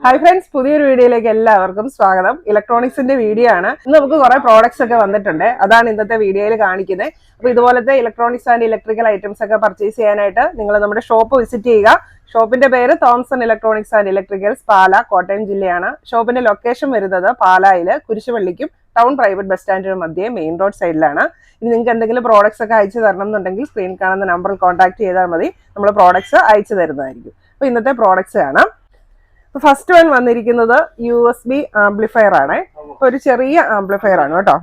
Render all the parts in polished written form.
Hi friends, പുതിയൊരു വീഡിയോയിലേക്ക് എല്ലാവർക്കും സ്വാഗതം. ഇലക്ട്രോണിക്സിന്റെ വീഡിയോ ആണ്. ഇന്ന് നമുക്ക് കുറെ പ്രോഡക്ട്സ് ഒക്കെ വന്നിട്ടുണ്ട്. അതാണ് ഇന്നത്തെ വീഡിയോയിൽ കാണിക്കുന്നത്. അപ്പോൾ ഇതുപോലത്തെ ഇലക്ട്രോണിക്സ് ആൻഡ് ഇലക്ട്രിക്കൽ ഐറ്റംസ് ഒക്കെ പർച്ചേസ് ചെയ്യാനായിട്ട് നിങ്ങൾ നമ്മുടെ ഷോപ്പ് വിസിറ്റ് ചെയ്യുക. ഷോപ്പിന്റെ പേര് തോംസൺ ഇലക്ട്രോണിക്സ് ആൻഡ് ഇലക്ട്രിക്കൽസ്, പാല, കോട്ടയം ജില്ലയാണ്. ഷോപ്പിന്റെ ലൊക്കേഷൻ വരുന്നത് പാലായില് കുരിശുപള്ളിക്കും ടൗൺ പ്രൈവറ്റ് ബസ് സ്റ്റാൻഡിനും മധ്യേ മെയിൻ റോഡ് സൈഡിലാണ്. ഇനി നിങ്ങൾക്ക് എന്തെങ്കിലും പ്രോഡക്ട്സ് ഒക്കെ അയച്ചു തരണം എന്നുണ്ടെങ്കിൽ സ്ക്രീൻ കാണുന്ന നമ്പറിൽ കോൺടാക്ട് ചെയ്താൽ മതി. നമ്മൾ പ്രോഡക്ട്സ് അയച്ചു തരുന്നതായിരിക്കും. അപ്പോൾ ഇന്നത്തെ പ്രോഡക്ട്സ് ആണ്. ഫസ്റ്റ് വൺ വന്നിരിക്കുന്നത് USB ആംപ്ലിഫയർ ആണ്. ഒരു ചെറിയ ആംപ്ലിഫയർ ആണ് കേട്ടോ.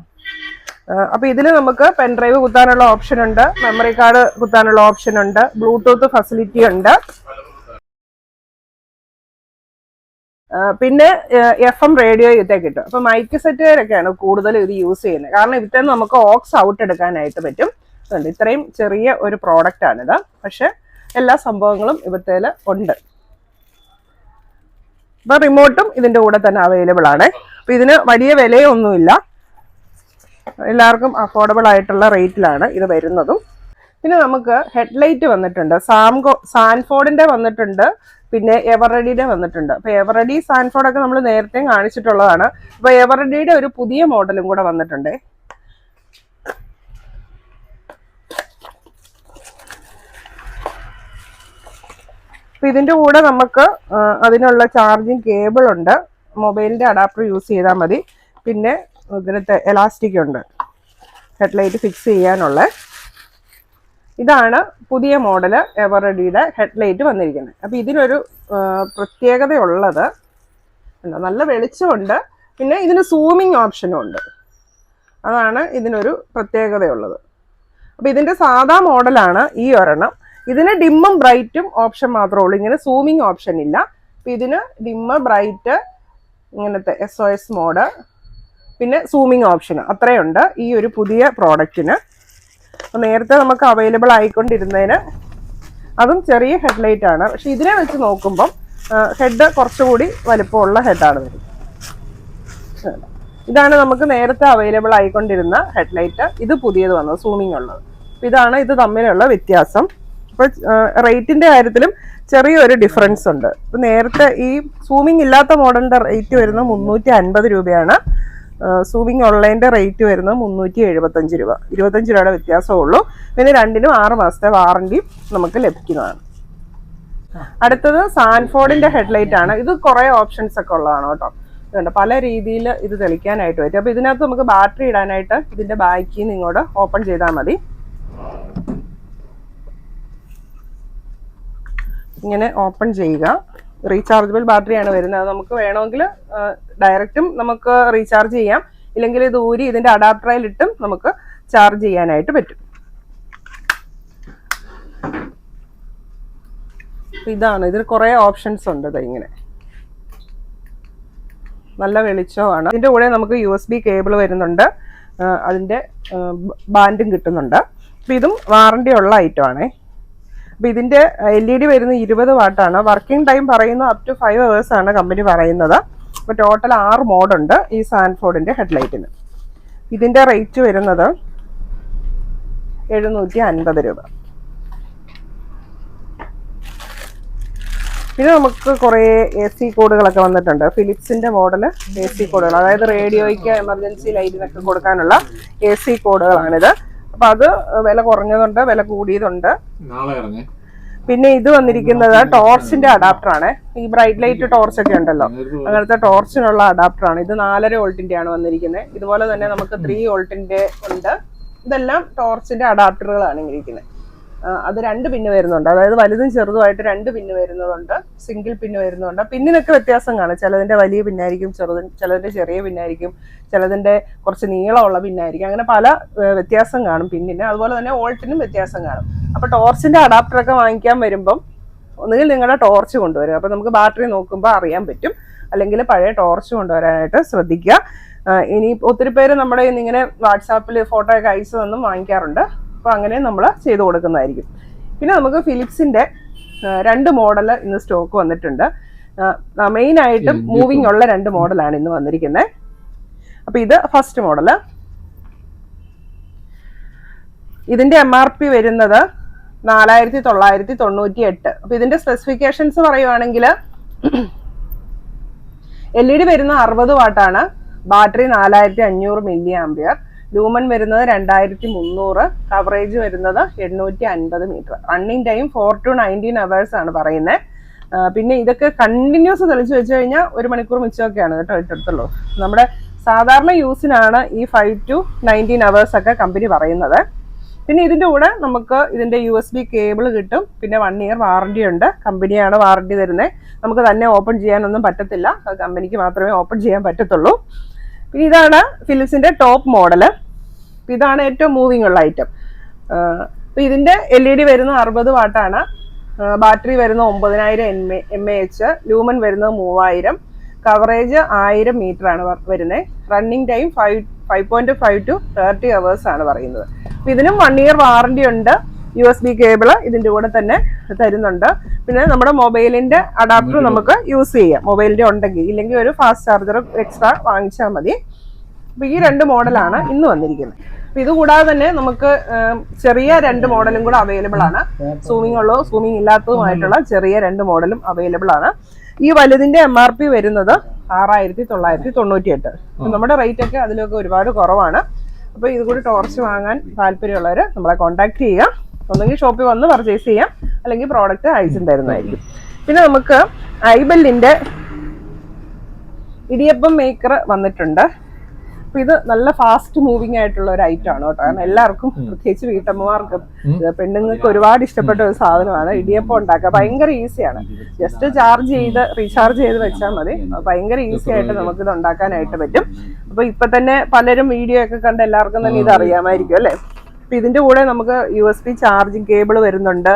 അപ്പൊ ഇതിൽ നമുക്ക് പെൻഡ്രൈവ് കുത്താനുള്ള ഓപ്ഷൻ ഉണ്ട്, മെമ്മറി കാർഡ് കുത്താനുള്ള ഓപ്ഷൻ ഉണ്ട്, ബ്ലൂടൂത്ത് ഫെസിലിറ്റി ഉണ്ട്, പിന്നെ FM റേഡിയോ ഇതേ കിട്ടും. അപ്പൊ മൈക്ക് സെറ്റുകാരൊക്കെയാണ് കൂടുതൽ ഇത് യൂസ് ചെയ്യുന്നത്. കാരണം ഇവിടുത്തെ നമുക്ക് ഓക്സ് ഔട്ട് എടുക്കാനായിട്ട് പറ്റും. ഇത്രയും ചെറിയ ഒരു പ്രോഡക്റ്റ് ആണിത്. പക്ഷെ എല്ലാ സംഭവങ്ങളും ഇവിടുത്തേൽ ഉണ്ട്. അപ്പൊ റിമോട്ടും ഇതിന്റെ കൂടെ തന്നെ അവൈലബിൾ ആണ്. അപ്പൊ ഇതിന് വലിയ വിലയൊന്നുമില്ല, എല്ലാവർക്കും അഫോർഡബിൾ ആയിട്ടുള്ള റേറ്റിലാണ് ഇത് വരുന്നതും. പിന്നെ നമുക്ക് ഹെഡ്ലൈറ്റ് വന്നിട്ടുണ്ട്, സാൻഫോർഡിന്റെ വന്നിട്ടുണ്ട്, പിന്നെ എവർറെഡിയുടെ വന്നിട്ടുണ്ട്. അപ്പൊ എവർറെഡി സാൻഫോർഡ് ഒക്കെ നമ്മൾ നേരത്തെ കാണിച്ചിട്ടുള്ളതാണ്. അപ്പൊ എവർറെഡിയുടെ ഒരു പുതിയ മോഡലും കൂടെ വന്നിട്ടുണ്ട്. ഇതിന്റെ കൂടെ നമുക്ക് അതിനുള്ള ചാർജിങ് കേബിൾ ഉണ്ട്, മൊബൈലിന്റെ അഡാപ്റ്റർ യൂസ് ചെയ്താൽ മതി. പിന്നെ ഇതിനകത്ത് എലാസ്റ്റിക് ഉണ്ട് ഹെഡ്ലൈറ്റ് ഫിക്സ് ചെയ്യാനുള്ള. ഇതാണ് പുതിയ മോഡല് എവർറെഡിയുടെ ഹെഡ്ലൈറ്റ് വന്നിരിക്കുന്നത്. അപ്പൊ ഇതിനൊരു പ്രത്യേകതയുള്ളത് നല്ല വെളിച്ചമുണ്ട്, പിന്നെ ഇതിന് സൂമിങ് ഓപ്ഷനും ഉണ്ട്. അതാണ് ഇതിനൊരു പ്രത്യേകതയുള്ളത്. അപ്പൊ ഇതിന്റെ സാധാ മോഡലാണ് ഈ ഒരെണ്ണം. ഇതിന് ഡിമ്മും ബ്രൈറ്റും ഓപ്ഷൻ മാത്രമേ ഉള്ളൂ, ഇങ്ങനെ സൂമിങ് ഓപ്ഷൻ ഇല്ല. അപ്പൊ ഇതിന് ഡിമ്മ്, ബ്രൈറ്റ്, ഇങ്ങനത്തെ SOS മോഡ്, പിന്നെ സൂമിങ് ഓപ്ഷൻ അത്രയുണ്ട് ഈ ഒരു പുതിയ പ്രോഡക്റ്റിന്. അപ്പൊ നേരത്തെ നമുക്ക് അവൈലബിൾ ആയിക്കൊണ്ടിരുന്നതിന് അതും ചെറിയ ഹെഡ്ലൈറ്റ് ആണ്. പക്ഷെ ഇതിനെ വെച്ച് നോക്കുമ്പം ഹെഡ് കുറച്ചുകൂടി വലിപ്പമുള്ള ഹെഡാണ് വരുന്നത്. ഇതാണ് നമുക്ക് നേരത്തെ അവൈലബിൾ ആയിക്കൊണ്ടിരുന്ന ഹെഡ്ലൈറ്റ്. ഇത് പുതിയത് വന്നത് സൂമിങ് ഉള്ളത്. ഇതാണ് ഇത് തമ്മിലുള്ള വ്യത്യാസം. ഇപ്പൊ റേറ്റിന്റെ കാര്യത്തിലും ചെറിയൊരു ഡിഫറൻസ് ഉണ്ട്. ഇപ്പൊ നേരത്തെ ഈ സൂമിങ് ഇല്ലാത്ത മോഡലിന്റെ റേറ്റ് വരുന്നത് 350 രൂപയാണ്. സൂമിങ് ഉള്ളതിന്റെ റേറ്റ് വരുന്നത് 375 രൂപ. 25 രൂപയുടെ വ്യത്യാസമേ ഉള്ളൂ. പിന്നെ രണ്ടിനും 6 മാസത്തെ വാറണ്ടി നമുക്ക് ലഭിക്കുന്നതാണ്. അടുത്തത് സാൻഫോർഡിന്റെ ഹെഡ്ലൈറ്റ് ആണ്. ഇത് കുറെ ഓപ്ഷൻസ് ഒക്കെ ഉള്ളതാണ് കേട്ടോ. ഇതുണ്ട്, പല രീതിയിൽ ഇത് തെളിക്കാനായിട്ട് പറ്റും. അപ്പൊ ഇതിനകത്ത് നമുക്ക് ബാറ്ററി ഇടാനായിട്ട് ഇതിന്റെ ബാക്കിൽ നിന്ന് ഇങ്ങോട്ട് ഓപ്പൺ ചെയ്താൽ മതി. ഇങ്ങനെ ഓപ്പൺ ചെയ്യുക. റീചാർജബിൾ ബാറ്ററിയാണ് വരുന്നത്. അത് നമുക്ക് വേണമെങ്കിൽ ഡയറക്റ്റും നമുക്ക് റീചാർജ് ചെയ്യാം, ഇല്ലെങ്കിൽ ഇത് ഊരി ഇതിന്റെ അഡാപ്റ്ററിലിട്ടും നമുക്ക് ചാർജ് ചെയ്യാനായിട്ട് പറ്റും. ഇതാണ്, ഇതിന് കുറെ ഓപ്ഷൻസ് ഉണ്ട്. ഇങ്ങനെ നല്ല വെളിച്ചമാണ്. ഇതിന്റെ കൂടെ നമുക്ക് USB കേബിൾ വരുന്നുണ്ട്, അതിന്റെ ബാൻഡും കിട്ടുന്നുണ്ട്. അപ്പൊ ഇതും വാറണ്ടി ഉള്ള ഐറ്റം ആണേ. അപ്പൊ ഇതിന്റെ LED വരുന്നത് 20 വാട്ടാണ്. വർക്കിംഗ് ടൈം പറയുന്നത് up to 5 hours ആണ് കമ്പനി പറയുന്നത്. അപ്പൊ ടോട്ടൽ 6 മോഡുണ്ട് ഈ സാൻഫോർഡിന്റെ ഹെഡ്ലൈറ്റിന്. ഇതിന്റെ റേറ്റ് വരുന്നത് 750 രൂപ. പിന്നെ നമുക്ക് കുറേ AC കോഡുകളൊക്കെ വന്നിട്ടുണ്ട്. ഫിലിപ്സിന്റെ മോഡല് AC കോഡുകൾ, അതായത് റേഡിയോയ്ക്ക്, എമർജൻസി ലൈറ്റിനൊക്കെ കൊടുക്കാനുള്ള AC കോഡുകളാണിത്. അപ്പൊ അത് വില കുറഞ്ഞതുണ്ട്, വില കൂടിയതുണ്ട്. പിന്നെ ഇത് വന്നിരിക്കുന്നത് ടോർച്ചിന്റെ അഡാപ്റ്റർ ആണ്. ഈ ബ്രൈറ്റ് ലൈറ്റ് ടോർച്ച് ഒക്കെ ഉണ്ടല്ലോ, അങ്ങനത്തെ ടോർച്ചിനുള്ള അഡാപ്റ്റർ ആണ്. ഇത് 4.5 വോൾട്ടിന്റെ ആണ് വന്നിരിക്കുന്നത്. ഇതുപോലെ തന്നെ നമുക്ക് 3 വോൾട്ടിന്റെ ഉണ്ട്. ഇതെല്ലാം ടോർച്ചിന്റെ അഡാപ്റ്ററുകളാണ് ഇരിക്കുന്നത്. അത് 2 പിന്ന് വരുന്നുണ്ട്, അതായത് വലുതും ചെറുതുമായിട്ട് 2 പിന്ന് വരുന്നതുണ്ട്, സിംഗിൾ പിന്ന് വരുന്നുണ്ട്. പിന്നിനൊക്കെ വ്യത്യാസം കാണും. ചിലതിന്റെ വലിയ പിന്നായിരിക്കും, ചിലതിന്റെ ചെറിയ പിന്നായിരിക്കും, ചിലതിന്റെ കുറച്ച് നീളമുള്ള പിന്നായിരിക്കും. അങ്ങനെ പല വ്യത്യാസം കാണും പിന്നിന്. അതുപോലെ തന്നെ വോൾട്ടിനും വ്യത്യാസം കാണും. അപ്പൊ ടോർച്ചിന്റെ അഡാപ്റ്റർ ഒക്കെ വാങ്ങിക്കാൻ വരുമ്പം ഒന്നുകിൽ നിങ്ങളുടെ ടോർച്ച് കൊണ്ടുവരും. അപ്പൊ നമുക്ക് ബാറ്ററി നോക്കുമ്പോൾ അറിയാൻ പറ്റും. അല്ലെങ്കിൽ പഴയ ടോർച്ച് കൊണ്ടുവരാനായിട്ട് ശ്രദ്ധിക്കുക. ഇനി ഒത്തിരി പേര് നമ്മുടെ ഇങ്ങനെ വാട്സാപ്പിൽ ഫോട്ടോ ഒക്കെ അയച്ചു തന്നും വാങ്ങിക്കാറുണ്ട്. അപ്പൊ അങ്ങനെ നമ്മൾ ചെയ്തു കൊടുക്കുന്നതായിരിക്കും. പിന്നെ നമുക്ക് ഫിലിപ്സിന്റെ 2 മോഡല് ഇന്ന് സ്റ്റോക്ക് വന്നിട്ടുണ്ട്. മെയിൻ ആയിട്ടും മൂവിങ് ഉള്ള 2 മോഡലാണ് ഇന്ന് വന്നിരിക്കുന്നത്. അപ്പൊ ഇത് ഫസ്റ്റ് മോഡല്. ഇതിന്റെ MRP വരുന്നത് 4998. അപ്പൊ ഇതിന്റെ സ്പെസിഫിക്കേഷൻസ് പറയുവാണെങ്കിൽ LED വരുന്നത് 60 വാട്ടാണ്. Battery 4500 mAh. ലൂമൻ വരുന്നത് 2300. കവറേജ് വരുന്നത് 850 metre. Running time 4 to 19 hours ആണ് പറയുന്നത്. പിന്നെ ഇതൊക്കെ കണ്ടിന്യൂസ് തെളിച്ച് വെച്ച് കഴിഞ്ഞാൽ 1 മണിക്കൂർ മിച്ചമൊക്കെയാണ് കേട്ടോ ഇട്ടെടുത്തുള്ളൂ. നമ്മുടെ സാധാരണ യൂസിനാണ് ഈ 5 to 19 hours ഒക്കെ കമ്പനി പറയുന്നത്. പിന്നെ ഇതിൻ്റെ കൂടെ നമുക്ക് ഇതിൻ്റെ USB കേബിൾ കിട്ടും. പിന്നെ 1 year വാറണ്ടി ഉണ്ട്. കമ്പനിയാണ് വാറണ്ടി തരുന്നത്. നമുക്ക് തന്നെ ഓപ്പൺ ചെയ്യാനൊന്നും പറ്റത്തില്ല. അത് കമ്പനിക്ക് മാത്രമേ ഓപ്പൺ ചെയ്യാൻ പറ്റത്തുള്ളൂ. പിന്നെ ഇതാണ് ഫിലിപ്സിൻ്റെ ടോപ്പ് മോഡല്. ഇതാണ് ഏറ്റവും മൂവിങ് ഉള്ള ഐറ്റം. അപ്പോൾ ഇതിൻ്റെ LED വരുന്നത് 60 വാട്ടാണ്. ബാറ്ററി വരുന്നത് 9000 mAh. ലൂമൻ വരുന്നത് 3000. കവറേജ് 1000 മീറ്റർ ആണ് വരുന്നത്. റണ്ണിങ് ടൈം 5.5 to 30 hours ആണ് പറയുന്നത്. അപ്പോൾ ഇതിനും 1 year വാറണ്ടി ഉണ്ട്. USB കേബിള് ഇതിൻ്റെ കൂടെ തന്നെ തരുന്നുണ്ട്. പിന്നെ നമ്മുടെ മൊബൈലിൻ്റെ അഡാപ്റ്റർ നമുക്ക് യൂസ് ചെയ്യാം, മൊബൈലിൻ്റെ ഉണ്ടെങ്കിൽ. ഇല്ലെങ്കിൽ ഒരു ഫാസ്റ്റ് ചാർജർ എക്സ്ട്രാ വാങ്ങിച്ചാൽ മതി. അപ്പോൾ ഈ 2 മോഡലാണ് ഇന്ന് വന്നിരിക്കുന്നത്. അപ്പോൾ ഇതുകൂടാതെ തന്നെ നമുക്ക് ചെറിയ 2 മോഡലും കൂടെ അവൈലബിൾ ആണ്. സൂമിംഗ് ഉള്ളതും സൂമിംഗ് ഇല്ലാത്തതുമായിട്ടുള്ള ചെറിയ 2 മോഡലും അവൈലബിൾ ആണ്. ഈ വലുതിൻ്റെ MRP വരുന്നത് 6998. നമ്മുടെ റേറ്റ് ഒക്കെ അതിലൊക്കെ ഒരുപാട് കുറവാണ്. അപ്പോൾ ഇത് കൂടി ടോർച്ച് വാങ്ങാൻ താല്പര്യമുള്ളവർ നമ്മളെ കോൺടാക്ട് ചെയ്യുക. ഒന്നെങ്കിൽ ഷോപ്പിൽ വന്ന് പർച്ചേസ് ചെയ്യാം, അല്ലെങ്കിൽ പ്രോഡക്റ്റ് അയച്ചും തരുന്നതായിരിക്കും. പിന്നെ നമുക്ക് ഐബെല്ലിൻ്റെ ഇടിയപ്പം മേക്കർ വന്നിട്ടുണ്ട്. അപ്പോൾ ഇത് നല്ല ഫാസ്റ്റ് മൂവിങ് ആയിട്ടുള്ള ഒരു ഐറ്റം ആണ് കേട്ടോ. കാരണം എല്ലാവർക്കും, പ്രത്യേകിച്ച് വീട്ടമ്മമാർക്കും പെണ്ണുങ്ങൾക്ക് ഒരുപാട് ഇഷ്ടപ്പെട്ട ഒരു സാധനമാണ്. ഇടിയപ്പം ഉണ്ടാക്കുക ഭയങ്കര ഈസിയാണ്. ജസ്റ്റ് റീചാർജ് ചെയ്ത് വെച്ചാൽ മതി. ഭയങ്കര ഈസി ആയിട്ട് നമുക്കിത് ഉണ്ടാക്കാനായിട്ട് പറ്റും. അപ്പോൾ ഇപ്പം തന്നെ പലരും വീഡിയോ ഒക്കെ കണ്ട് എല്ലാവർക്കും തന്നെ ഇത് അറിയാമായിരിക്കും അല്ലേ. അപ്പോൾ ഇതിൻ്റെ കൂടെ നമുക്ക് USB ചാർജിങ് കേബിൾ വരുന്നുണ്ട്.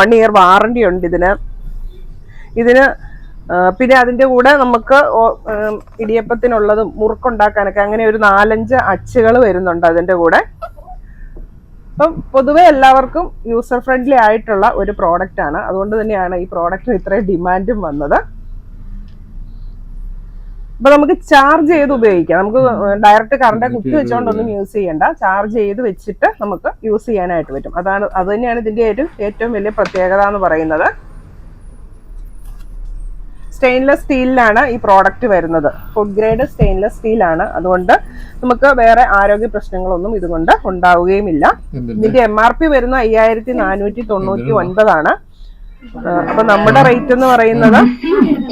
1 year വാറണ്ടി ഉണ്ട് ഇതിന്. പിന്നെ അതിൻ്റെ കൂടെ നമുക്ക് ഇടിയപ്പത്തിനുള്ളതും മുറുക്കുണ്ടാക്കാനൊക്കെ അങ്ങനെ ഒരു 4-5 അച്ചുകൾ വരുന്നുണ്ട് അതിൻ്റെ കൂടെ. അപ്പം പൊതുവെ എല്ലാവർക്കും യൂസർ ഫ്രണ്ട്ലി ആയിട്ടുള്ള ഒരു പ്രോഡക്റ്റ് ആണ്. അതുകൊണ്ട് തന്നെയാണ് ഈ പ്രോഡക്റ്റിന് ഇത്രയും ഡിമാൻഡും വന്നത്. അപ്പൊ നമുക്ക് ചാർജ് ചെയ്ത് ഉപയോഗിക്കാം. നമുക്ക് ഡയറക്റ്റ് കറണ്ട് കുത്തി വെച്ചോണ്ടൊന്നും യൂസ് ചെയ്യണ്ട. ചാർജ് ചെയ്ത് വെച്ചിട്ട് നമുക്ക് യൂസ് ചെയ്യാനായിട്ട് പറ്റും. അത് തന്നെയാണ് ഇതിന്റെ ഏറ്റവും വലിയ പ്രത്യേകത എന്ന് പറയുന്നത്. സ്റ്റെയിൻലെസ് സ്റ്റീലിലാണ് ഈ പ്രോഡക്റ്റ് വരുന്നത്. ഫുഡ് ഗ്രേഡ് സ്റ്റെയിൻലെസ് സ്റ്റീലാണ്. അതുകൊണ്ട് നമുക്ക് വേറെ ആരോഗ്യ പ്രശ്നങ്ങളൊന്നും ഇതുകൊണ്ട് ഉണ്ടാവുകയുമില്ല. ഇതിന്റെ MRP വരുന്ന 5499 ആണ്. അപ്പൊ നമ്മുടെ റേറ്റ് എന്ന് പറയുന്നത്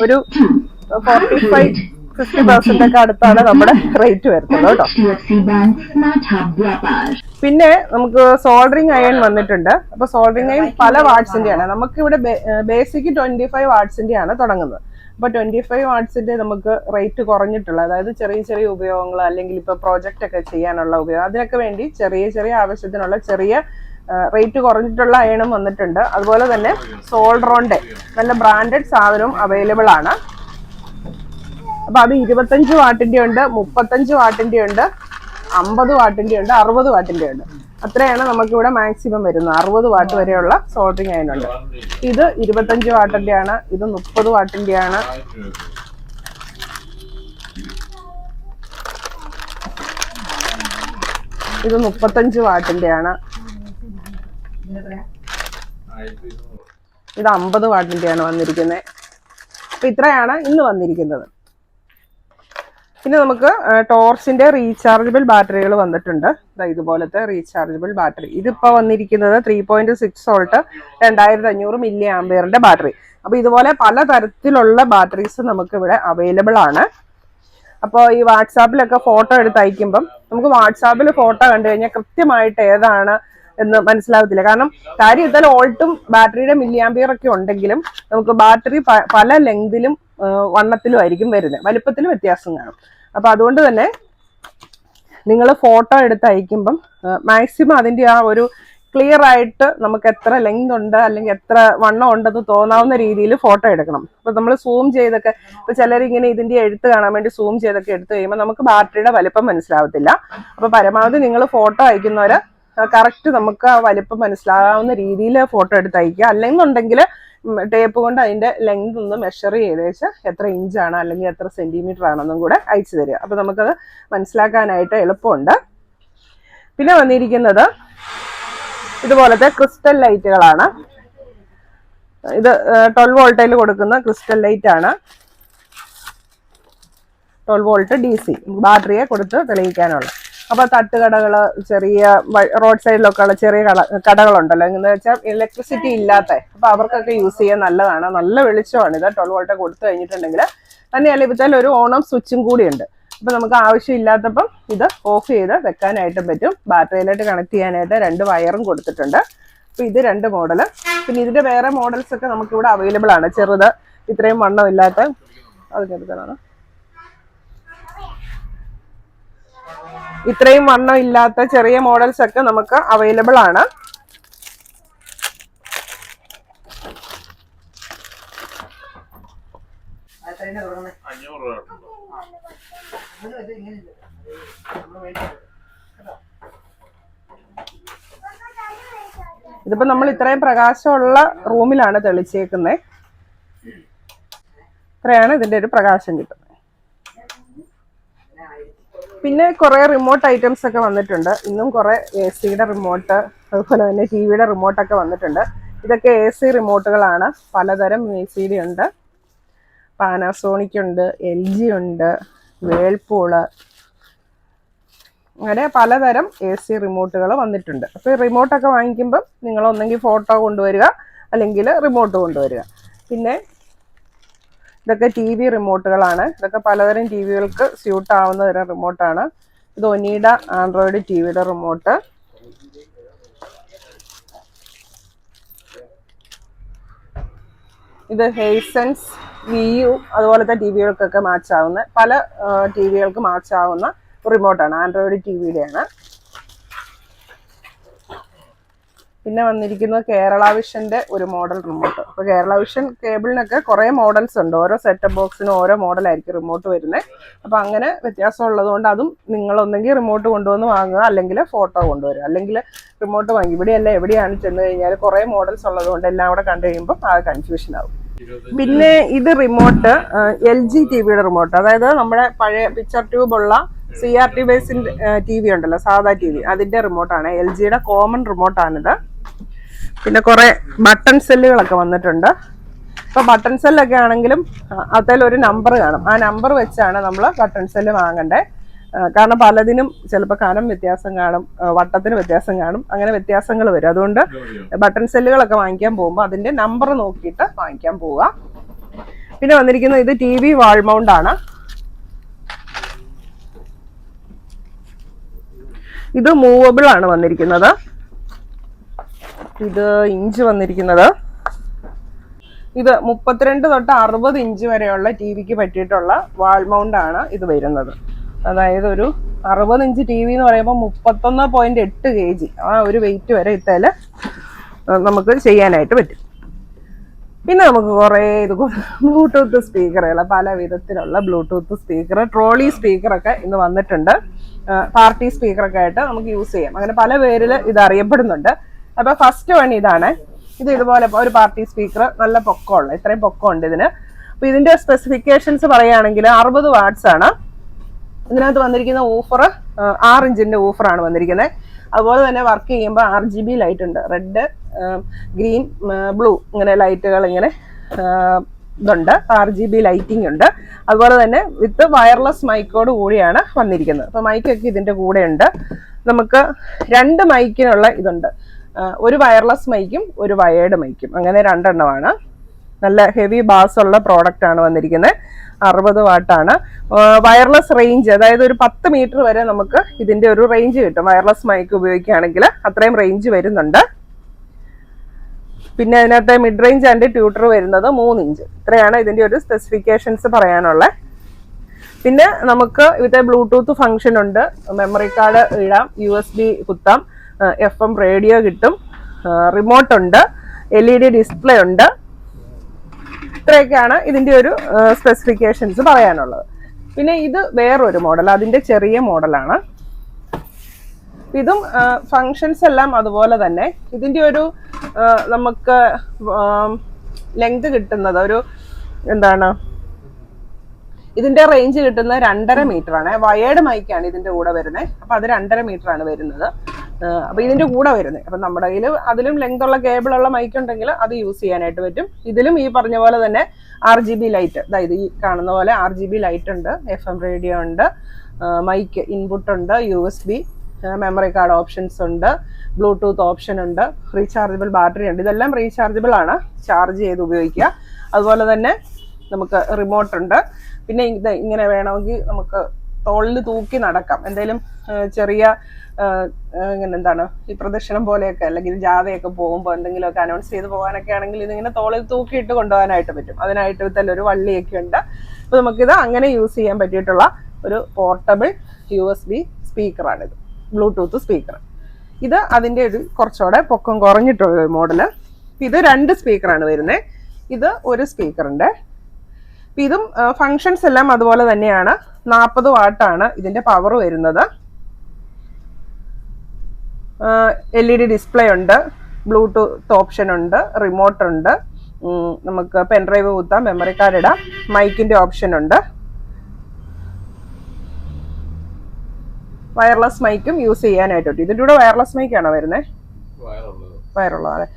ഒരു 45-50% ഒക്കെ അടുത്താണ് നമ്മുടെ റേറ്റ് വരുന്നത് കേട്ടോ. പിന്നെ നമുക്ക് സോൾഡറിങ് അയൺ വന്നിട്ടുണ്ട്. അപ്പൊ സോൾഡറിങ് അയൺ പല വാട്ട്സിന്റെ ആണ്. നമുക്ക് ഇവിടെ ബേസിക് 25 വാട്ട്സിന്റെ ആണ് തുടങ്ങുന്നത്. അപ്പൊ 25 വാട്ട്സിന്റെ നമുക്ക് റേറ്റ് കുറഞ്ഞിട്ടുള്ള, അതായത് ചെറിയ ചെറിയ ഉപയോഗങ്ങൾ അല്ലെങ്കിൽ ഇപ്പൊ പ്രോജക്റ്റ് ഒക്കെ ചെയ്യാനുള്ള ഉപയോഗം, അതിനൊക്കെ വേണ്ടി ചെറിയ ആവശ്യത്തിനുള്ള ചെറിയ റേറ്റ് കുറഞ്ഞിട്ടുള്ള അയണും വന്നിട്ടുണ്ട്. അതുപോലെ തന്നെ സോൾഡറോന്റെ നല്ല ബ്രാൻഡഡ് സാധനവും അവൈലബിൾ ആണ്. അപ്പൊ അത് 25 വാട്ടിന്റെ ഉണ്ട്, 35 വാട്ടിന്റെ ഉണ്ട്, 50 വാട്ടിന്റെ ഉണ്ട്, 60 വാട്ടിന്റെ ഉണ്ട്. അത്രയാണ് നമുക്കിവിടെ മാക്സിമം വരുന്നത്. 60 വാട്ട് വരെയുള്ള സോൾഡറിങ് അയൺ ഉണ്ട്. ഇത് 25 വാട്ടിന്റെ ആണ്. ഇത് 30 വാട്ടിന്റെ ആണ്. ഇത് 35 വാട്ടിന്റെ ആണ്. ഇത് 50 വാട്ടിന്റെ ആണ് വന്നിരിക്കുന്നത്. അപ്പൊ ഇത്രയാണ് ഇന്ന് വന്നിരിക്കുന്നത്. പിന്നെ നമുക്ക് ടോർച്ചിന്റെ റീചാർജബിൾ ബാറ്ററികൾ വന്നിട്ടുണ്ട്. ഇതുപോലത്തെ റീചാർജബിൾ ബാറ്ററി. ഇതിപ്പോ വന്നിരിക്കുന്നത് 3.6 വോൾട്ട് 2500 mAh ബാറ്ററി. അപ്പൊ ഇതുപോലെ പല തരത്തിലുള്ള ബാറ്ററീസ് നമുക്ക് ഇവിടെ അവൈലബിൾ ആണ്. അപ്പോൾ ഈ വാട്സാപ്പിലൊക്കെ ഫോട്ടോ എടുത്ത് അയക്കുമ്പം നമുക്ക് വാട്സാപ്പിൽ ഫോട്ടോ കണ്ടു കഴിഞ്ഞാൽ കൃത്യമായിട്ട് ഏതാണ് എന്ന് മനസ്സിലാകത്തില്ല. കാരണം കാര്യം ഇതാൽ ഓൾട്ടും ബാറ്ററിയുടെ മില്ലിയാമ്പിയർ ഒക്കെ ഉണ്ടെങ്കിലും നമുക്ക് ബാറ്ററി പല ലെങ്തിലും വണ്ണത്തിലും ആയിരിക്കും വരുന്നത്. വലിപ്പത്തിൽ വ്യത്യാസം കാണും. അപ്പൊ അതുകൊണ്ട് തന്നെ നിങ്ങൾ ഫോട്ടോ എടുത്ത് അയക്കുമ്പം മാക്സിമം അതിന്റെ ആ ഒരു ക്ലിയർ ആയിട്ട് നമുക്ക് എത്ര ലെങ്ത് ഉണ്ട് അല്ലെങ്കിൽ എത്ര വണ്ണം ഉണ്ടെന്ന് തോന്നാവുന്ന രീതിയിൽ ഫോട്ടോ എടുക്കണം. അപ്പൊ നമ്മൾ സൂം ചെയ്തൊക്കെ, ഇപ്പൊ ചിലരിങ്ങനെ ഇതിന്റെ എഴുത്ത് കാണാൻ വേണ്ടി സൂം ചെയ്തൊക്കെ എടുത്തു കഴിയുമ്പോൾ നമുക്ക് ബാറ്ററിയുടെ വലിപ്പം മനസ്സിലാവത്തില്ല. അപ്പൊ പരമാവധി നിങ്ങൾ ഫോട്ടോ അയക്കുന്നവര് കറക്റ്റ് നമുക്ക് ആ വലിപ്പം മനസ്സിലാവുന്ന രീതിയിൽ ഫോട്ടോ എടുത്ത് അയക്കുക. അല്ലെന്നുണ്ടെങ്കിൽ ടേപ്പ് കൊണ്ട് അതിന്റെ ലെങ്ത് ഒന്ന് മെഷർ ചെയ്ത് വെച്ച് എത്ര ഇഞ്ചാണ് അല്ലെങ്കിൽ എത്ര സെന്റിമീറ്റർ ആണെന്നും കൂടെ അയച്ചു തരിക. അപ്പൊ നമുക്കത് മനസ്സിലാക്കാനായിട്ട് എളുപ്പമുണ്ട്. പിന്നെ വന്നിരിക്കുന്നത് ഇതുപോലത്തെ ക്രിസ്റ്റൽ ലൈറ്റുകളാണ്. ഇത് 12 വോൾട്ടിൽ കൊടുക്കുന്ന ക്രിസ്റ്റൽ ലൈറ്റ് ആണ്. 12 വോൾട്ട് DC ബാറ്ററിയെ കൊടുത്ത് തെളിയിക്കാനുള്ള. അപ്പോൾ തട്ടുകടകൾ, ചെറിയ റോഡ് സൈഡിലൊക്കെ ഉള്ള ചെറിയ കടകളുണ്ടല്ലോ, എന്ന് വെച്ചാൽ ഇലക്ട്രിസിറ്റി ഇല്ലാത്ത, അപ്പോൾ അവർക്കൊക്കെ യൂസ് ചെയ്യാൻ നല്ലതാണ്. നല്ല വെളിച്ചമാണ് ഇത്. 12 വോൾട്ട് കൊടുത്തു കഴിഞ്ഞിട്ടുണ്ടെങ്കിൽ തന്നെയല്ല, ഇപ്പോഴത്തെ ഒരു ഓണം സ്വിച്ചും കൂടിയുണ്ട്. അപ്പോൾ നമുക്ക് ആവശ്യമില്ലാത്തപ്പം ഇത് ഓഫ് ചെയ്ത് വെക്കാനായിട്ടും പറ്റും. ബാറ്ററിയിലായിട്ട് കണക്ട് ചെയ്യാനായിട്ട് 2 വയറും കൊടുത്തിട്ടുണ്ട്. അപ്പോൾ ഇത് 2 മോഡൽ. പിന്നെ ഇതിൻ്റെ വേറെ മോഡൽസ് ഒക്കെ നമുക്കിവിടെ അവൈലബിൾ ആണ്. ചെറുത്, ഇത്രയും വണ്ണമില്ലാത്ത, അതിനെടുക്കാനാണ്, ഇത്രയും വണ്ണം ഇല്ലാത്ത ചെറിയ മോഡൽസ് ഒക്കെ നമുക്ക് അവൈലബിൾ ആണ്. ഇതിപ്പോ നമ്മൾ ഇത്രയും പ്രകാശമുള്ള റൂമിലാണ് തെളിച്ചേക്കുന്നത്. ഇത്രയാണ് ഇതിന്റെ ഒരു പ്രകാശം കിട്ടുന്നത്. പിന്നെ കുറെ റിമോട്ട് ഐറ്റംസ് ഒക്കെ വന്നിട്ടുണ്ട്. ഇന്നും കുറെ AC-യുടെ റിമോട്ട്, അതുപോലെ തന്നെ TV-യുടെ റിമോട്ടൊക്കെ വന്നിട്ടുണ്ട്. ഇതൊക്കെ AC റിമോട്ടുകളാണ്. പലതരം AC-യുടെ ഉണ്ട്. പാനാസോണിക് ഉണ്ട്, LG ഉണ്ട്, വേൾപൂള്, അങ്ങനെ പലതരം AC റിമോട്ടുകൾ വന്നിട്ടുണ്ട്. അപ്പോൾ ഈ റിമോട്ടൊക്കെ വാങ്ങിക്കുമ്പം നിങ്ങൾ ഒന്നെങ്കിൽ ഫോട്ടോ കൊണ്ടുവരിക, അല്ലെങ്കിൽ റിമോട്ട് കൊണ്ടുവരിക. പിന്നെ ഇതൊക്കെ TV റിമോട്ടുകളാണ്. ഇതൊക്കെ പലതരം TVകൾക്ക് സ്യൂട്ട് ആവുന്ന തരം റിമോട്ടാണ്. ഇത് ഒനീഡ ആൻഡ്രോയിഡ് TV-യുടെ റിമോട്ട്. ഇത് ഹെയ്സൻസ് VU അതുപോലത്തെ TVകൾക്കൊക്കെ മാച്ച് ആവുന്ന, പല TVകൾക്ക് മാച്ച് ആവുന്ന റിമോട്ടാണ്. ആൻഡ്രോയിഡ് TVയുടെയാണ്. പിന്നെ വന്നിരിക്കുന്നത് കേരള വിഷന്റെ ഒരു മോഡൽ റിമോട്ട്. അപ്പോൾ കേരള വിഷൻ കേബിളിനൊക്കെ കുറേ മോഡൽസ് ഉണ്ട്. ഓരോ സെറ്റപ്പ് ബോക്സിനും ഓരോ മോഡലായിരിക്കും റിമോട്ട് വരുന്നത്. അപ്പോൾ അങ്ങനെ വ്യത്യാസം ഉള്ളതുകൊണ്ട് അതും നിങ്ങളൊന്നെങ്കിൽ റിമോട്ട് കൊണ്ടുവന്ന് വാങ്ങുക, അല്ലെങ്കിൽ ഫോട്ടോ കൊണ്ടുവരിക, അല്ലെങ്കിൽ റിമോട്ട് വാങ്ങി. ഇവിടെയല്ല, എവിടെയാണ് ചെന്ന് കഴിഞ്ഞാൽ കുറേ മോഡൽസ് ഉള്ളതുകൊണ്ട് എല്ലാം കൂടെ കണ്ടു കഴിയുമ്പോൾ ആ കൺഫ്യൂഷൻ ആവും. പിന്നെ ഇത് റിമോട്ട് LG TV-യുടെ റിമോട്ട്, അതായത് നമ്മുടെ പഴയ പിക്ചർ ട്യൂബുള്ള CRT ബേസിൻ്റെ TV ഉണ്ടല്ലോ, സാധാ TV, അതിൻ്റെ റിമോട്ടാണ്. LG-യുടെ കോമൺ റിമോട്ടാണിത്. പിന്നെ കുറേ ബട്ടൺ സെല്ലുകളൊക്കെ വന്നിട്ടുണ്ട്. ഇപ്പോൾ ബട്ടൺ സെല്ലൊക്കെ ആണെങ്കിലും അതിലൊരു നമ്പർ കാണും. ആ നമ്പർ വെച്ചാണ് നമ്മൾ ബട്ടൺ സെല്ല് വാങ്ങേണ്ടത്. കാരണം പലതിനും ചിലപ്പോൾ കനം വ്യത്യാസം കാണും, വട്ടത്തിന് വ്യത്യാസം കാണും, അങ്ങനെ വ്യത്യാസങ്ങൾ വരും. അതുകൊണ്ട് ബട്ടൺ സെല്ലുകളൊക്കെ വാങ്ങിക്കാൻ പോകുമ്പോൾ അതിൻ്റെ നമ്പർ നോക്കിയിട്ട് വാങ്ങിക്കാൻ പോവുക. പിന്നെ വന്നിരിക്കുന്നത് ഇത് TV വാൾ മൗണ്ട് ആണ്. ഇത് മൂവബിൾ ആണ് വന്നിരിക്കുന്നത്. ഇത് ഇഞ്ച് വന്നിരിക്കുന്നത്, ഇത് 32 തൊട്ട് 60 ഇഞ്ച് വരെയുള്ള TVക്ക് പറ്റിയിട്ടുള്ള വാൾ മൗണ്ട് ആണ് ഇത് വരുന്നത്. അതായത് ഒരു 60 ഇഞ്ച് TV എന്ന് പറയുമ്പോൾ 31.8 kg ആ ഒരു വെയിറ്റ് വരെ ഇത്തേൽ നമുക്ക് ചെയ്യാനായിട്ട് പറ്റും. പിന്നെ നമുക്ക് കുറേ ബ്ലൂടൂത്ത് സ്പീക്കറുകൾ, പല വിധത്തിലുള്ള ബ്ലൂടൂത്ത് സ്പീക്കർ, ട്രോളി സ്പീക്കറൊക്കെ ഇന്ന് വന്നിട്ടുണ്ട്. പാർട്ടി സ്പീക്കറൊക്കെ ആയിട്ട് നമുക്ക് യൂസ് ചെയ്യാം. അങ്ങനെ പല പേരിൽ ഇത് അറിയപ്പെടുന്നുണ്ട്. അപ്പോൾ ഫസ്റ്റ് വൺ ഇതാണ്. ഇത് ഇതുപോലെ ഒരു പാർട്ടി സ്പീക്കർ, നല്ല പൊക്കമുള്ള, ഇത്രയും പൊക്കമുണ്ട് ഇതിന്. അപ്പോൾ ഇതിൻ്റെ സ്പെസിഫിക്കേഷൻസ് പറയുകയാണെങ്കിൽ 60 വാട്ട്സ് ആണ്. ഇതിനകത്ത് വന്നിരിക്കുന്ന ഊഫർ 6 ഇഞ്ചിൻ്റെ ഊഫറാണ് വന്നിരിക്കുന്നത്. അതുപോലെ തന്നെ വർക്ക് ചെയ്യുമ്പോൾ RGB ലൈറ്റ് ഉണ്ട്, റെഡ്, ഗ്രീൻ, ബ്ലൂ, ഇങ്ങനെ ലൈറ്റുകൾ ഇങ്ങനെ ഇതുണ്ട്. RGB ലൈറ്റിംഗ് ഉണ്ട്. അതുപോലെ തന്നെ വിത്ത് വയർലെസ് മൈക്കോട് കൂടിയാണ് വന്നിരിക്കുന്നത്. അപ്പോൾ മൈക്കൊക്കെ ഇതിൻ്റെ കൂടെ ഉണ്ട്. നമുക്ക് 2 മൈക്കിനുള്ള ഇതുണ്ട്, ഒരു വയർലെസ് മൈക്കും ഒരു വയേർഡ് മൈക്കും, അങ്ങനെ 2 എണ്ണമാണ്. നല്ല ഹെവി ബാസ് ഉള്ള പ്രോഡക്റ്റ് ആണ് വന്നിരിക്കുന്നത്. 60 വാട്ടാണ്. വയർലെസ് റേഞ്ച്, അതായത് ഒരു 10 മീറ്റർ വരെ നമുക്ക് ഇതിൻ്റെ ഒരു റേഞ്ച് കിട്ടും. വയർലെസ് മൈക്ക് ഉപയോഗിക്കുകയാണെങ്കിൽ അത്രയും റേഞ്ച് വരുന്നുണ്ട്. പിന്നെ അതിനകത്ത് മിഡ് റേഞ്ച് ആൻഡ് ട്യൂട്ടർ വരുന്നത് 3 ഇഞ്ച്. ഇത്രയാണ് ഇതിൻ്റെ ഒരു സ്പെസിഫിക്കേഷൻസ് പറയാനുള്ളത്. പിന്നെ നമുക്ക് ഇവിടുത്തെ ബ്ലൂടൂത്ത് ഫംഗ്ഷൻ ഉണ്ട്, മെമ്മറി കാർഡ് ഇടാം, USB കുത്താം, FM റേഡിയോ കിട്ടും, റിമോട്ട് ഉണ്ട്, LED ഡിസ്പ്ലേ ഉണ്ട്. ഇത്രയൊക്കെയാണ് ഇതിൻ്റെ ഒരു സ്പെസിഫിക്കേഷൻസ് പറയാനുള്ളത്. പിന്നെ ഇത് വേറൊരു മോഡൽ, അതിൻ്റെ ചെറിയ മോഡലാണ്. ഇതും ഫങ്ഷൻസ് എല്ലാം അതുപോലെ തന്നെ. ഇതിൻ്റെ ഒരു നമുക്ക് ലെങ്ത് കിട്ടുന്നത് ഒരു എന്താണ്, ഇതിൻ്റെ റേഞ്ച് കിട്ടുന്നത് 2.5 മീറ്റർ ആണ്. വയേർഡ് മൈക്കാണ് ഇതിൻ്റെ കൂടെ വരുന്നത്. അപ്പം അത് 2.5 മീറ്റർ ആണ് വരുന്നത്. അപ്പോൾ ഇതിൻ്റെ കൂടെ വരുന്നത്. അപ്പം നമ്മുടെ കയ്യിൽ അതിലും ലെങ്തുള്ള കേബിളുള്ള മൈക്ക് ഉണ്ടെങ്കിൽ അത് യൂസ് ചെയ്യാനായിട്ട് പറ്റും. ഇതിലും ഈ പറഞ്ഞ പോലെ തന്നെ RGB ലൈറ്റ്, അതായത് ഈ കാണുന്ന പോലെ RGB ലൈറ്റ് ഉണ്ട്, FM റേഡിയോ ഉണ്ട്, മൈക്ക് ഇൻപുട്ട് ഉണ്ട്, USB, മെമ്മറി കാർഡ് ഓപ്ഷൻസ് ഉണ്ട്, ബ്ലൂടൂത്ത് ഓപ്ഷൻ ഉണ്ട്, റീചാർജബിൾ ബാറ്ററി ഉണ്ട്. ഇതെല്ലാം റീചാർജബിൾ ആണ്, ചാർജ് ചെയ്ത് ഉപയോഗിക്കുക. അതുപോലെ തന്നെ നമുക്ക് റിമോട്ട് ഉണ്ട്. പിന്നെ ഇത് ഇങ്ങനെ വേണമെങ്കിൽ നമുക്ക് തോളിൽ തൂക്കി നടക്കാം. എന്തെങ്കിലും ചെറിയ ഇങ്ങനെ എന്താണ് ഈ പ്രദക്ഷിണം പോലെയൊക്കെ അല്ലെങ്കിൽ ജാഥയൊക്കെ പോകുമ്പോൾ എന്തെങ്കിലുമൊക്കെ അനൗൺസ് ചെയ്ത് പോകാനൊക്കെ ആണെങ്കിൽ ഇതിങ്ങനെ തോളിൽ തൂക്കിയിട്ട് കൊണ്ടുപോകാനായിട്ട് പറ്റും. അതിനായിട്ട് തന്നെ ഒരു വള്ളിയൊക്കെ ഉണ്ട്. അപ്പോൾ നമുക്കിത് അങ്ങനെ യൂസ് ചെയ്യാൻ പറ്റിയിട്ടുള്ള ഒരു പോർട്ടബിൾ USB സ്പീക്കറാണിത്, ബ്ലൂടൂത്ത് സ്പീക്കർ. ഇത് അതിൻ്റെ ഒരു കുറച്ചുകൂടെ പൊക്കം കുറഞ്ഞിട്ടുള്ള ഒരു മോഡല്. ഇത് 2 സ്പീക്കറാണ് വരുന്നത്. ഇത് ഒരു സ്പീക്കറുണ്ട്. ഇതും ഫങ്ഷൻസ് എല്ലാം അതുപോലെ തന്നെയാണ്. 40 വാട്ടാണ് ഇതിൻ്റെ പവർ വരുന്നത്. LED ഡിസ്പ്ലേ ഉണ്ട്, ബ്ലൂടൂത്ത് ഓപ്ഷൻ ഉണ്ട്, റിമോട്ട് ഉണ്ട്, നമുക്ക് പെൻഡ്രൈവ് കുത്താം, മെമ്മറി കാർഡ് ഇടാം, മൈക്കിൻ്റെ ഓപ്ഷൻ ഉണ്ട്, വയർലെസ് മൈക്കും യൂസ് ചെയ്യാനായിട്ട് പറ്റും. ഇതിൻ്റെ കൂടെ വയർലെസ് മൈക്കാണോ വരുന്നത്? വയറുള്ളതാണ്.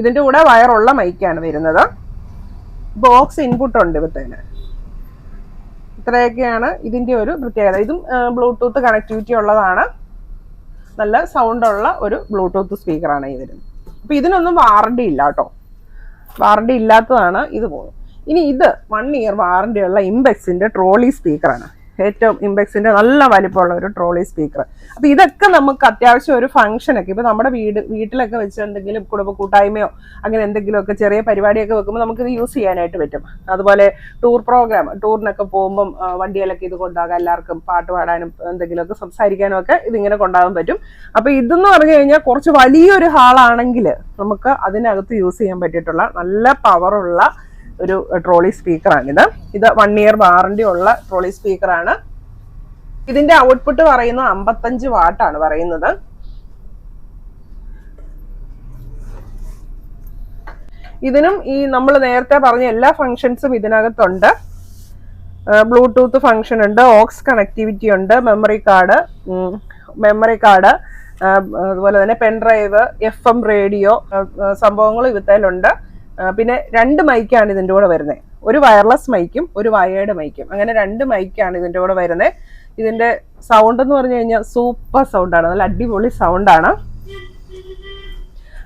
ഇതിൻ്റെ കൂടെ വയറുള്ള മൈക്കാണ് വരുന്നത്. ബോക്സ് ഇൻപുട്ട് ഉണ്ട് ഇവത്തേന്. ഇത്രയൊക്കെയാണ് ഇതിൻ്റെ ഒരു പ്രത്യേകത. ഇതും ബ്ലൂടൂത്ത് കണക്ടിവിറ്റി ഉള്ളതാണ്. നല്ല സൗണ്ടുള്ള ഒരു ബ്ലൂടൂത്ത് സ്പീക്കറാണ് ഈ വരുന്നത്. അപ്പോൾ ഇതിനൊന്നും വാറണ്ടി ഇല്ല കേട്ടോ, വാറണ്ടി ഇല്ലാത്തതാണ് ഇത് പോകുന്നത്. ഇനി ഇത് 1 ഇയർ വാറണ്ടി ഉള്ള ഇംപെക്സിൻ്റെ ട്രോളി സ്പീക്കറാണ്. ഏറ്റവും ഇംപെക്സിൻ്റെ നല്ല വലിപ്പമുള്ള ഒരു ട്രോളി സ്പീക്കർ. അപ്പോൾ ഇതൊക്കെ നമുക്ക് അത്യാവശ്യം ഒരു ഫംഗ്ഷനൊക്കെ ഇപ്പോൾ നമ്മുടെ വീട്ടിലൊക്കെ വെച്ച് എന്തെങ്കിലും കുടുംബ കൂട്ടായ്മയോ അങ്ങനെ എന്തെങ്കിലുമൊക്കെ ചെറിയ പരിപാടിയൊക്കെ വെക്കുമ്പോൾ നമുക്കിത് യൂസ് ചെയ്യാനായിട്ട് പറ്റും. അതുപോലെ ടൂറിനൊക്കെ പോകുമ്പം വണ്ടിയിലൊക്കെ ഇത് കൊണ്ടാകാം. എല്ലാവർക്കും പാട്ട് പാടാനും എന്തെങ്കിലുമൊക്കെ സംസാരിക്കാനും ഒക്കെ ഇതിങ്ങനെ കൊണ്ടാകാൻ പറ്റും. അപ്പോൾ ഇതെന്ന് പറഞ്ഞു കഴിഞ്ഞാൽ കുറച്ച് വലിയൊരു ഹാളാണെങ്കിൽ നമുക്ക് അതിനകത്ത് യൂസ് ചെയ്യാൻ പറ്റിയിട്ടുള്ള നല്ല പവറുള്ള ഒരു ട്രോളി സ്പീക്കറാണിത്. ഇത് 1 ഇയർ വാറണ്ടി ഉള്ള ട്രോളി സ്പീക്കറാണ്. ഇതിന്റെ ഔട്ട്പുട്ട് പറയുന്നത് 55 വാട്ടാണ് പറയുന്നത്. ഇതിനും ഈ നമ്മൾ നേരത്തെ പറഞ്ഞ എല്ലാ ഫങ്ഷൻസും ഇതിനകത്തുണ്ട്. ബ്ലൂടൂത്ത് ഫങ്ഷൻ ഉണ്ട്, ഓക്സ് കണക്ടിവിറ്റി ഉണ്ട്, മെമ്മറി കാർഡ്, അതുപോലെ തന്നെ പെൻഡ്രൈവ്, FM റേഡിയോ സംഭവങ്ങളും ഇവത്തേലുണ്ട്. പിന്നെ 2 മൈക്കാണ് ഇതിൻ്റെ കൂടെ വരുന്നത്. ഒരു വയർലെസ് മൈക്കും ഒരു വയേർഡ് മൈക്കും, അങ്ങനെ 2 മൈക്കാണ് ഇതിൻ്റെ കൂടെ വരുന്നത്. ഇതിൻ്റെ സൗണ്ട് എന്ന് പറഞ്ഞു കഴിഞ്ഞാൽ സൂപ്പർ സൗണ്ടാണ്, നല്ല അടിപൊളി സൗണ്ടാണ്.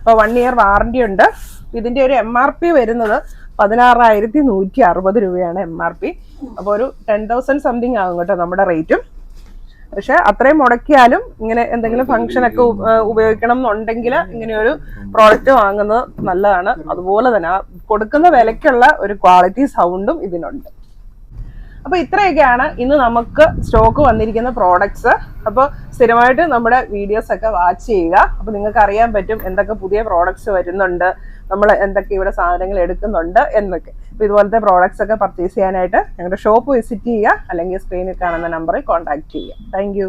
അപ്പോൾ 1 ഇയർ വാറണ്ടി ഉണ്ട്. ഇതിൻ്റെ ഒരു MRP വരുന്നത് 16,160 രൂപയാണ് MRP. അപ്പോൾ ഒരു 10,000 സംതിങ് ആകും കേട്ടോ നമ്മുടെ റേറ്റും. പക്ഷെ അത്രയും മുടക്കിയാലും ഇങ്ങനെ എന്തെങ്കിലും ഫംഗ്ഷനൊക്കെ ഉപയോഗിക്കണം എന്നുണ്ടെങ്കിൽ ഇങ്ങനെയൊരു പ്രോഡക്റ്റ് വാങ്ങുന്നത് നല്ലതാണ്. അതുപോലെ തന്നെ കൊടുക്കുന്ന വിലയ്ക്കുള്ള ഒരു ക്വാളിറ്റി സൗണ്ടും ഇതിനുണ്ട്. അപ്പോൾ ഇത്രയൊക്കെയാണ് ഇന്ന് നമുക്ക് സ്റ്റോക്ക് വന്നിരിക്കുന്ന പ്രോഡക്ട്സ്. അപ്പോൾ സ്ഥിരമായിട്ട് നമ്മുടെ വീഡിയോസ് ഒക്കെ വാച്ച് ചെയ്യുക. അപ്പോൾ നിങ്ങൾക്ക് അറിയാൻ പറ്റും എന്തൊക്കെ പുതിയ പ്രോഡക്ട്സ് വരുന്നുണ്ട്, നമ്മൾ എന്തൊക്കെ ഇവിടെ സാധനങ്ങൾ എടുക്കുന്നുണ്ട് എന്നൊക്കെ. അപ്പോൾ ഇതുപോലത്തെ പ്രോഡക്ട്സ് ഒക്കെ പർച്ചേസ് ചെയ്യാനായിട്ട് ഞങ്ങളുടെ ഷോപ്പ് വിസിറ്റ് ചെയ്യുക, അല്ലെങ്കിൽ സ്ക്രീനിൽ കാണുന്ന നമ്പറിൽ കോൺടാക്ട് ചെയ്യുക. താങ്ക്